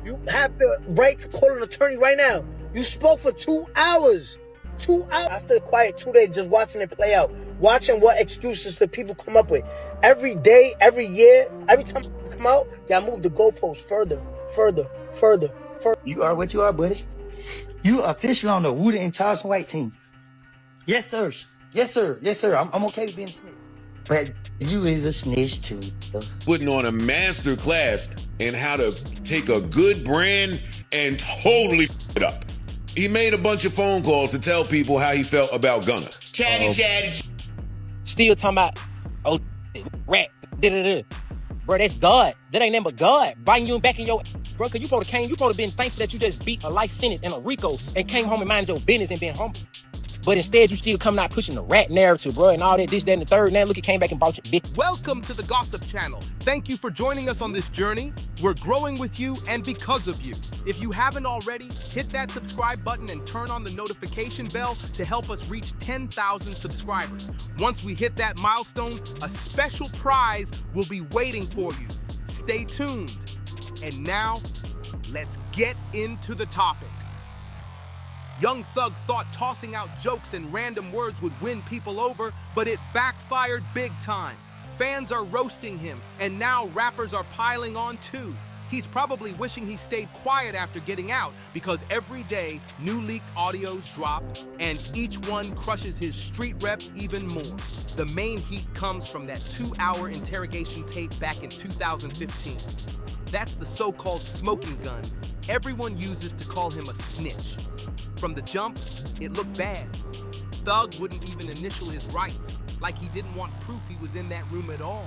You have the right to call an attorney right now. You spoke for 2 hours. 2 hours. I stood quiet 2 days just watching it play out. Watching what excuses the people come up with. Every day, every year, every time you come out, y'all move the goalposts further. You are what you are, buddy. You official on the Wooden and Charleston White team. Yes, sir. Yes, sir. Yes, sir. I'm okay with being a snitch. But you is a snitch too. Putting on a master class in how to take a good brand and totally f it up. He made a bunch of phone calls to tell people how he felt about Gunna. Chatty. Still talking about, oh, rat, da-da-da. Bro, that's God. That ain't nothing but God biting you back in your... Bro, cause you probably been thankful that you just beat a life sentence in a RICO and came home and minded your business and been humble. But instead, you still coming out pushing the rat narrative, bro, and all that, this, that, and the third. Now look, it came back and bought your bitch. Welcome to the Gossip Channel. Thank you for joining us on this journey. We're growing with you and because of you. If you haven't already, hit that subscribe button and turn on the notification bell to help us reach 10,000 subscribers. Once we hit that milestone, a special prize will be waiting for you. Stay tuned. And now, let's get into the topic. Young Thug thought tossing out jokes and random words would win people over, but it backfired big time. Fans are roasting him, and now rappers are piling on too. He's probably wishing he stayed quiet after getting out, because every day new leaked audios drop, and each one crushes his street rep even more. The main heat comes from that 2-hour interrogation tape back in 2015. That's the so-called smoking gun everyone uses to call him a snitch. From the jump, it looked bad. Thug wouldn't even initial his rights, like he didn't want proof he was in that room at all.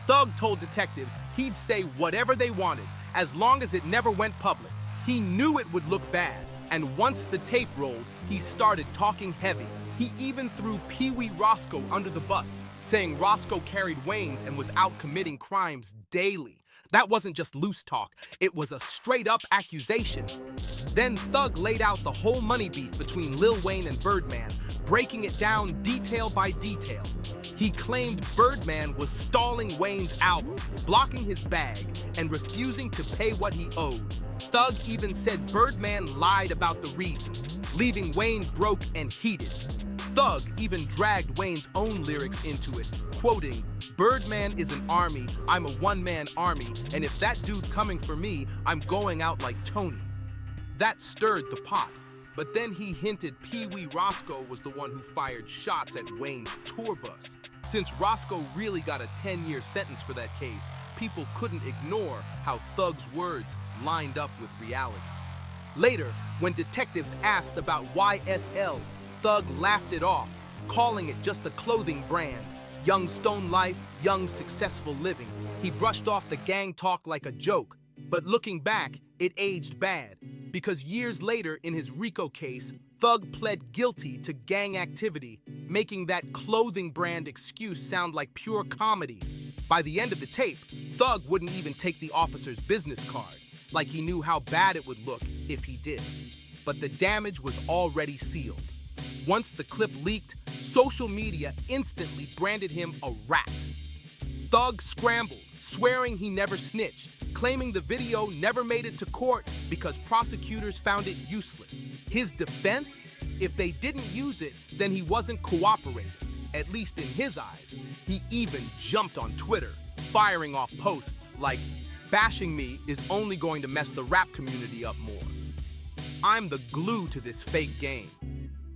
Thug told detectives he'd say whatever they wanted, as long as it never went public. He knew it would look bad, and once the tape rolled, he started talking heavy. He even threw Pee Wee Roscoe under the bus, saying Roscoe carried Waynes and was out committing crimes daily. That wasn't just loose talk, it was a straight-up accusation. Then Thug laid out the whole money beef between Lil Wayne and Birdman, breaking it down detail by detail. He claimed Birdman was stalling Wayne's album, blocking his bag, and refusing to pay what he owed. Thug even said Birdman lied about the reasons, leaving Wayne broke and heated. Thug even dragged Wayne's own lyrics into it, quoting, "Birdman is an army, I'm a one-man army, and if that dude coming for me, I'm going out like Tony." That stirred the pot, but then he hinted Pee Wee Roscoe was the one who fired shots at Wayne's tour bus. Since Roscoe really got a 10-year sentence for that case, people couldn't ignore how Thug's words lined up with reality. Later, when detectives asked about YSL, Thug laughed it off, calling it just a clothing brand. Young stone life, young successful living. He brushed off the gang talk like a joke, but looking back, it aged bad. Because years later in his RICO case, Thug pled guilty to gang activity, making that clothing brand excuse sound like pure comedy. By the end of the tape, Thug wouldn't even take the officer's business card, like he knew how bad it would look if he did. But the damage was already sealed. Once the clip leaked, social media instantly branded him a rat. Thug scrambled, swearing he never snitched, claiming the video never made it to court because prosecutors found it useless. His defense? If they didn't use it, then he wasn't cooperating, at least in his eyes. He even jumped on Twitter, firing off posts like, "Bashing me is only going to mess the rap community up more. I'm the glue to this fake game."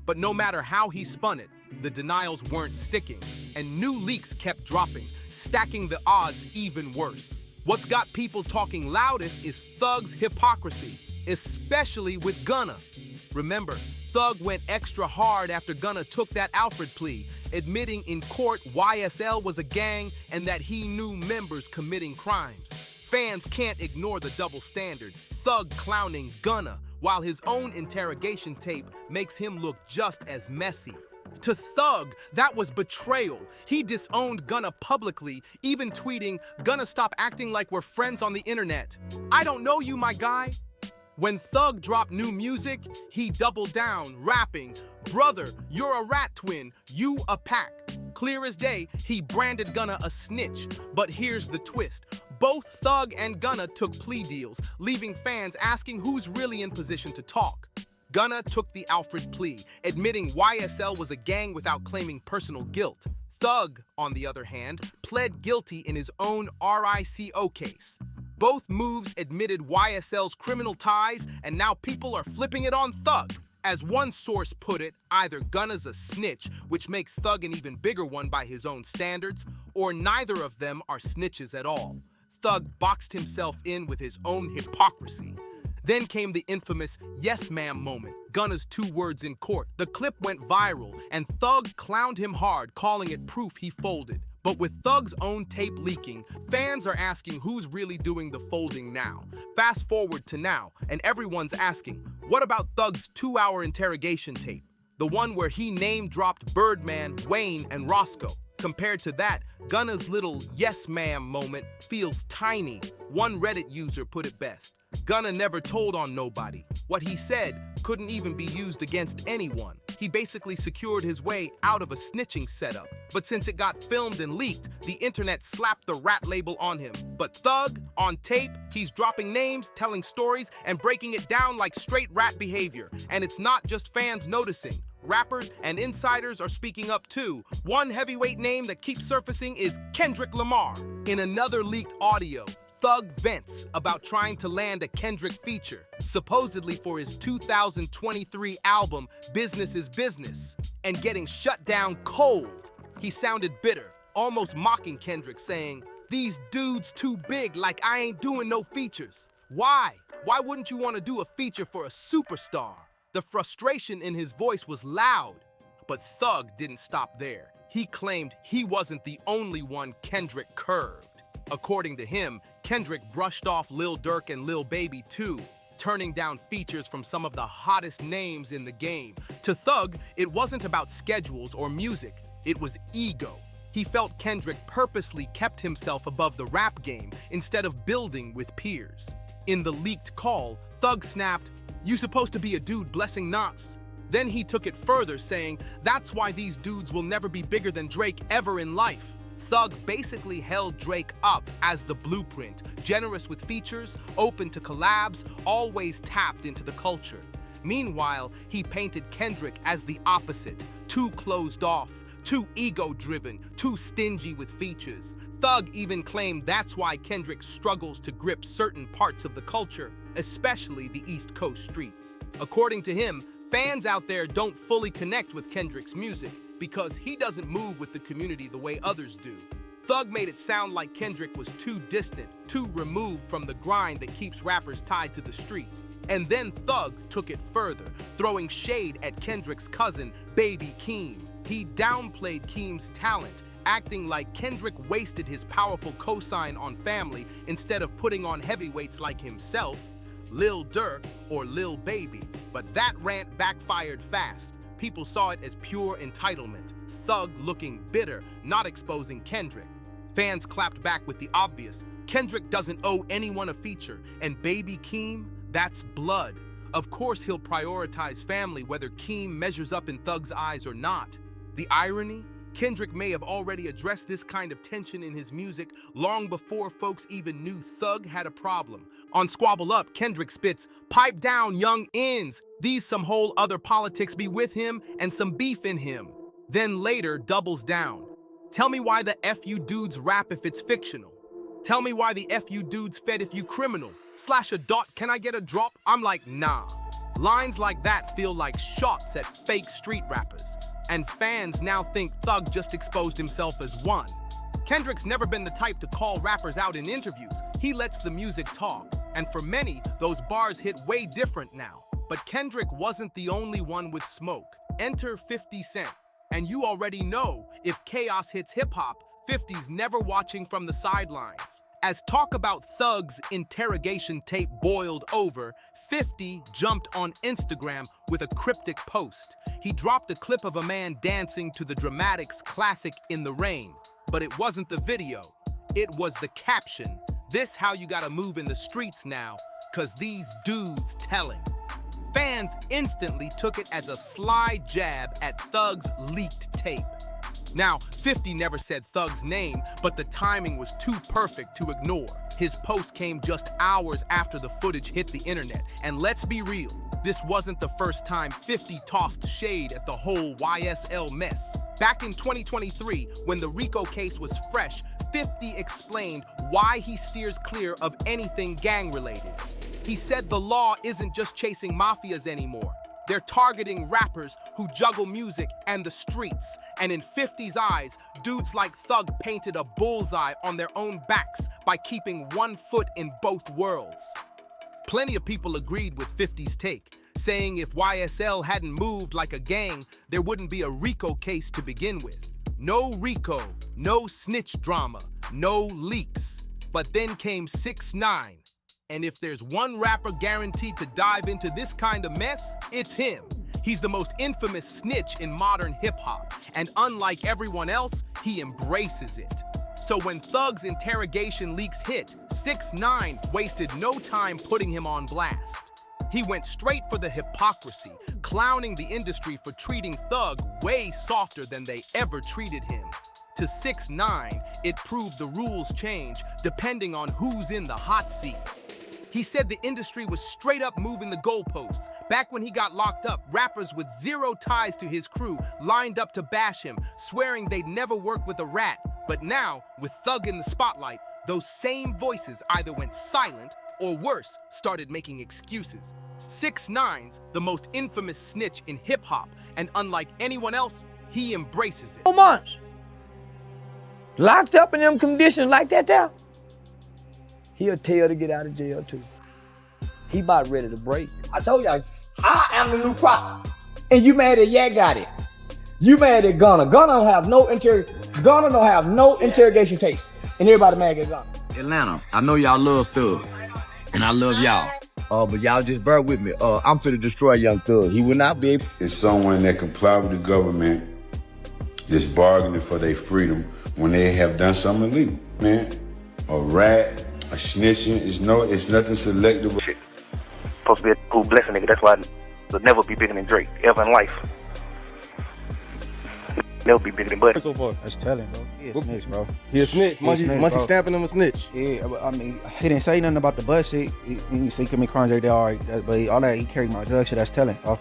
But no matter how he spun it, the denials weren't sticking, and new leaks kept dropping, stacking the odds even worse. What's got people talking loudest is Thug's hypocrisy, especially with Gunna. Remember, Thug went extra hard after Gunna took that Alfred plea, admitting in court YSL was a gang and that he knew members committing crimes. Fans can't ignore the double standard, Thug clowning Gunna, while his own interrogation tape makes him look just as messy. To Thug, that was betrayal. He disowned Gunna publicly, even tweeting, "Gunna, stop acting like we're friends on the internet. I don't know you, my guy." When Thug dropped new music, he doubled down, rapping, "Brother, you're a rat twin, you a pack." Clear as day, he branded Gunna a snitch. But here's the twist. Both Thug and Gunna took plea deals, leaving fans asking who's really in position to talk. Gunna took the Alfred plea, admitting YSL was a gang without claiming personal guilt. Thug, on the other hand, pled guilty in his own RICO case. Both moves admitted YSL's criminal ties, and now people are flipping it on Thug. As one source put it, either Gunna's a snitch, which makes Thug an even bigger one by his own standards, or neither of them are snitches at all. Thug boxed himself in with his own hypocrisy. Then came the infamous "yes ma'am" moment, Gunna's 2 words in court. The clip went viral, and Thug clowned him hard, calling it proof he folded. But with Thug's own tape leaking, fans are asking who's really doing the folding now. Fast forward to now, and everyone's asking, what about Thug's 2-hour interrogation tape? The one where he name-dropped Birdman, Wayne, and Roscoe. Compared to that, Gunna's little "yes ma'am" moment feels tiny. One Reddit user put it best: Gunna never told on nobody. What he said couldn't even be used against anyone. He basically secured his way out of a snitching setup. But since it got filmed and leaked, the internet slapped the rap label on him. But Thug, on tape, he's dropping names, telling stories, and breaking it down like straight rat behavior. And it's not just fans noticing. Rappers and insiders are speaking up too. One heavyweight name that keeps surfacing is Kendrick Lamar. In another leaked audio, Thug vents about trying to land a Kendrick feature, supposedly for his 2023 album, Business is Business, and getting shut down cold. He sounded bitter, almost mocking Kendrick, saying, "These dudes too big, like I ain't doing no features." Why? Why wouldn't you want to do a feature for a superstar? The frustration in his voice was loud, but Thug didn't stop there. He claimed he wasn't the only one Kendrick curved. According to him, Kendrick brushed off Lil Durk and Lil Baby too, turning down features from some of the hottest names in the game. To Thug, it wasn't about schedules or music, it was ego. He felt Kendrick purposely kept himself above the rap game instead of building with peers. In the leaked call, Thug snapped, "You supposed to be a dude blessing Nas." Then he took it further, saying, "That's why these dudes will never be bigger than Drake ever in life." Thug basically held Drake up as the blueprint, generous with features, open to collabs, always tapped into the culture. Meanwhile, he painted Kendrick as the opposite, too closed off, too ego-driven, too stingy with features. Thug even claimed that's why Kendrick struggles to grip certain parts of the culture, especially the East Coast streets. According to him, fans out there don't fully connect with Kendrick's music because he doesn't move with the community the way others do. Thug made it sound like Kendrick was too distant, too removed from the grind that keeps rappers tied to the streets. And then Thug took it further, throwing shade at Kendrick's cousin, Baby Keem. He downplayed Keem's talent, acting like Kendrick wasted his powerful cosign on family instead of putting on heavyweights like himself, Lil Durk, or Lil Baby. But that rant backfired fast. People saw it as pure entitlement, Thug looking bitter, not exposing Kendrick. Fans clapped back with the obvious. Kendrick doesn't owe anyone a feature, and Baby Keem, that's blood. Of course he'll prioritize family whether Keem measures up in Thug's eyes or not. The irony? Kendrick may have already addressed this kind of tension in his music long before folks even knew Thug had a problem. On Squabble Up, Kendrick spits, "Pipe down, young ends. These some whole other politics be with him and some beef in him." Then later doubles down. "Tell me why the FU dudes rap if it's fictional. Tell me why the FU dudes fed if you criminal. Slash a dot, can I get a drop?" I'm like, nah. Lines like that feel like shots at fake street rappers. And fans now think Thug just exposed himself as one. Kendrick's never been the type to call rappers out in interviews. He lets the music talk. And for many, those bars hit way different now. But Kendrick wasn't the only one with smoke. Enter 50 Cent. And you already know, if chaos hits hip-hop, 50's never watching from the sidelines. As talk about Thug's interrogation tape boiled over, 50 jumped on Instagram with a cryptic post. He dropped a clip of a man dancing to the Dramatics classic In the Rain. But it wasn't the video. It was the caption. "This how you gotta move in the streets now, 'cause these dudes telling." Fans instantly took it as a sly jab at Thug's leaked tape. Now, 50 never said Thug's name, but the timing was too perfect to ignore. His post came just hours after the footage hit the internet. And let's be real, this wasn't the first time 50 tossed shade at the whole YSL mess. Back in 2023, when the RICO case was fresh, 50 explained why he steers clear of anything gang-related. He said the law isn't just chasing mafias anymore. They're targeting rappers who juggle music and the streets. And in 50's eyes, dudes like Thug painted a bullseye on their own backs by keeping one foot in both worlds. Plenty of people agreed with 50's take, saying if YSL hadn't moved like a gang, there wouldn't be a RICO case to begin with. No RICO, no snitch drama, no leaks. But then came 6ix9ine. And if there's one rapper guaranteed to dive into this kind of mess, it's him. He's the most infamous snitch in modern hip-hop. And unlike everyone else, he embraces it. So when Thug's interrogation leaks hit, 6ix9ine wasted no time putting him on blast. He went straight for the hypocrisy, clowning the industry for treating Thug way softer than they ever treated him. To 6ix9ine, it proved the rules change depending on who's in the hot seat. He said the industry was straight up moving the goalposts. Back when he got locked up, rappers with zero ties to his crew lined up to bash him, swearing they'd never work with a rat. But now, with Thug in the spotlight, those same voices either went silent or worse, started making excuses. 6ix9ine's the most infamous snitch in hip-hop, and unlike anyone else, he embraces it. 4 months. Locked up in them conditions like that there. He'll tell to get out of jail too. He about ready to break. I told y'all, I am the new prop. And you mad that Yak got it. You mad at Gunna. Gunna don't have no interrogation tapes. And everybody mad at Gunna. Atlanta, I know y'all love Thug. And I love y'all. But y'all just bear with me. I'm finna destroy Young Thug. He will not be able. It's someone that comply with the government, just bargaining for their freedom when they have done something illegal, man. A rat, a snitching, it's nothing selective. Shit. Supposed to be a cool blessing nigga, that's why I'll never be bigger than Drake, ever in life. Never be bigger than Buddy. So far. That's telling, bro. He a snitch, bro. He a snitch. Munchie stamping him a snitch. Yeah, I mean, he didn't say nothing about the bus shit. He said he commit crimes every day, all right. But all that, he carried my drug shit, that's telling. Off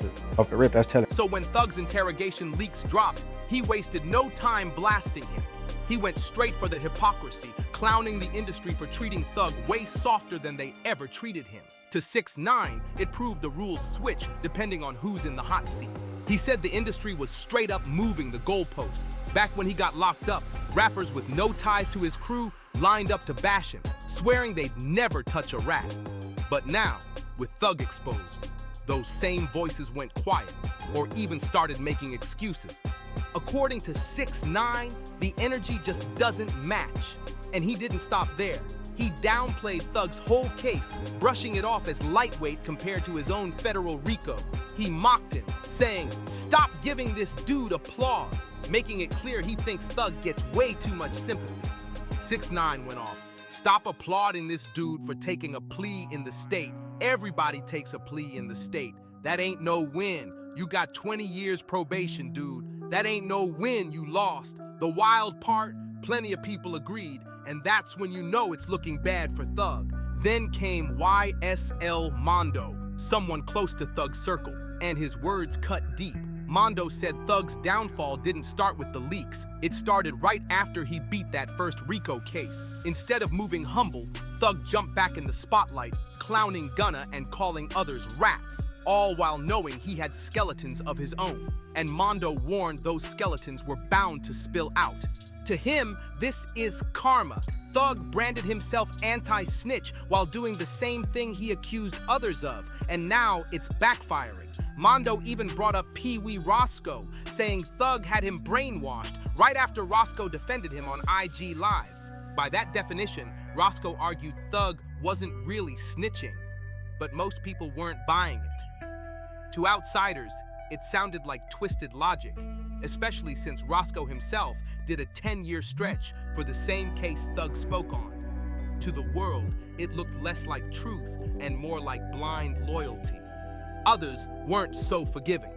the rip, that's telling. So when Thug's interrogation leaks dropped, he wasted no time blasting him. He went straight for the hypocrisy, clowning the industry for treating Thug way softer than they ever treated him. To 6ix9ine, it proved the rules switch depending on who's in the hot seat. He said the industry was straight up moving the goalposts. Back when he got locked up, rappers with no ties to his crew lined up to bash him, swearing they'd never touch a rat. But now, with Thug exposed, those same voices went quiet or even started making excuses. According to 6ix9ine, the energy just doesn't match. And he didn't stop there. He downplayed Thug's whole case, brushing it off as lightweight compared to his own federal RICO. He mocked him, saying, "Stop giving this dude applause," making it clear he thinks Thug gets way too much sympathy. 6ix9ine went off, "Stop applauding this dude for taking a plea in the state. Everybody takes a plea in the state. That ain't no win. You got 20 years probation, dude. That ain't no win, you lost." The wild part, plenty of people agreed, and that's when you know it's looking bad for Thug. Then came YSL Mondo, someone close to Thug's circle, and his words cut deep. Mondo said Thug's downfall didn't start with the leaks. It started right after he beat that first RICO case. Instead of moving humble, Thug jumped back in the spotlight, clowning Gunna and calling others rats, all while knowing he had skeletons of his own. And Mondo warned those skeletons were bound to spill out. To him, this is karma. Thug branded himself anti-snitch while doing the same thing he accused others of, and now it's backfiring. Mondo even brought up Pee Wee Roscoe, saying Thug had him brainwashed right after Roscoe defended him on IG Live. By that definition, Roscoe argued Thug wasn't really snitching, but most people weren't buying it. To outsiders, it sounded like twisted logic, especially since Roscoe himself did a 10-year stretch for the same case Thug spoke on. To the world, it looked less like truth and more like blind loyalty. Others weren't so forgiving.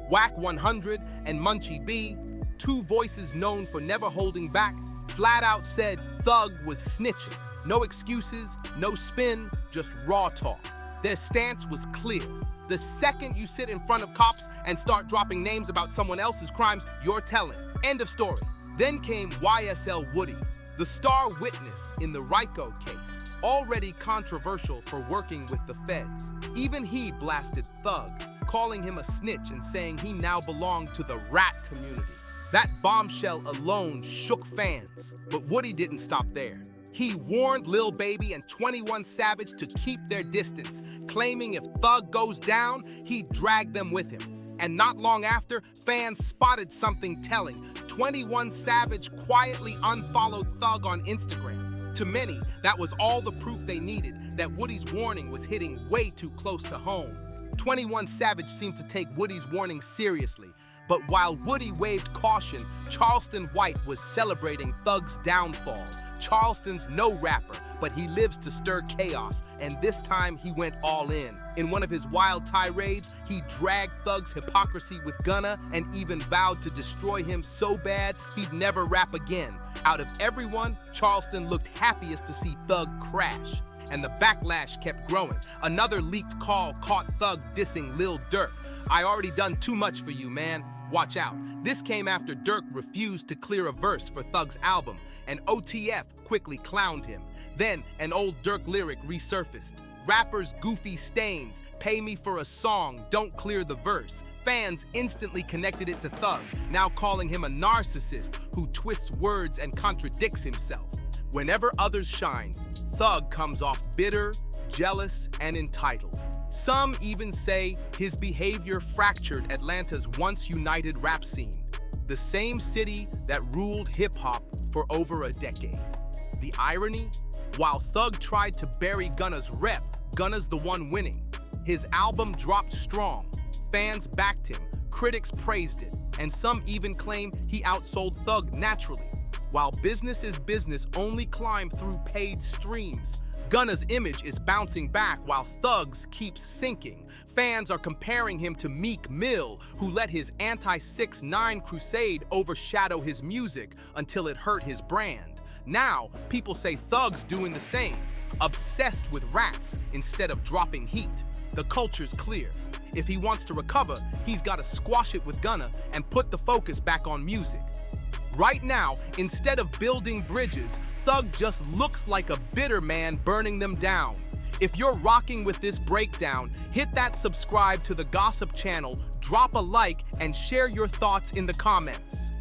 Whack 100 and Munchie B, two voices known for never holding back, flat out said Thug was snitching. No excuses, no spin, just raw talk. Their stance was clear. The second you sit in front of cops and start dropping names about someone else's crimes, you're telling. End of story. Then came YSL Woody, the star witness in the Rico case, already controversial for working with the feds. Even he blasted Thug, calling him a snitch and saying he now belonged to the rat community. That bombshell alone shook fans, but Woody didn't stop there. He warned Lil Baby and 21 Savage to keep their distance, claiming if Thug goes down, he'd drag them with him. And not long after, fans spotted something telling. 21 Savage quietly unfollowed Thug on Instagram. To many, that was all the proof they needed that Woody's warning was hitting way too close to home. 21 Savage seemed to take Woody's warning seriously. But while Woody waved caution, Charleston White was celebrating Thug's downfall. Charleston's no rapper, but he lives to stir chaos, and this time he went all in. In one of his wild tirades, he dragged Thug's hypocrisy with Gunna and even vowed to destroy him so bad he'd never rap again. Out of everyone, Charleston looked happiest to see Thug crash. And the backlash kept growing. Another leaked call caught Thug dissing Lil Durk. "I already done too much for you, man. Watch out." This came after Durk refused to clear a verse for Thug's album, and OTF quickly clowned him. Then an old Durk lyric resurfaced. "Rappers goofy stains, pay me for a song, don't clear the verse." Fans instantly connected it to Thug, now calling him a narcissist who twists words and contradicts himself. Whenever others shine, Thug comes off bitter, jealous, and entitled. Some even say his behavior fractured Atlanta's once united rap scene, the same city that ruled hip-hop for over a decade. The irony? While Thug tried to bury Gunna's rep, Gunna's the one winning. His album dropped strong. Fans backed him, critics praised it, and some even claim he outsold Thug naturally. While business is business only climbed through paid streams, Gunna's image is bouncing back while Thug's keeps sinking. Fans are comparing him to Meek Mill, who let his anti-6ix9ine crusade overshadow his music until it hurt his brand. Now, people say Thug's doing the same, obsessed with rats instead of dropping heat. The culture's clear. If he wants to recover, he's got to squash it with Gunna and put the focus back on music. Right now, instead of building bridges, Thug just looks like a bitter man burning them down. If you're rocking with this breakdown, hit that subscribe to the Gossip channel, drop a like, and share your thoughts in the comments.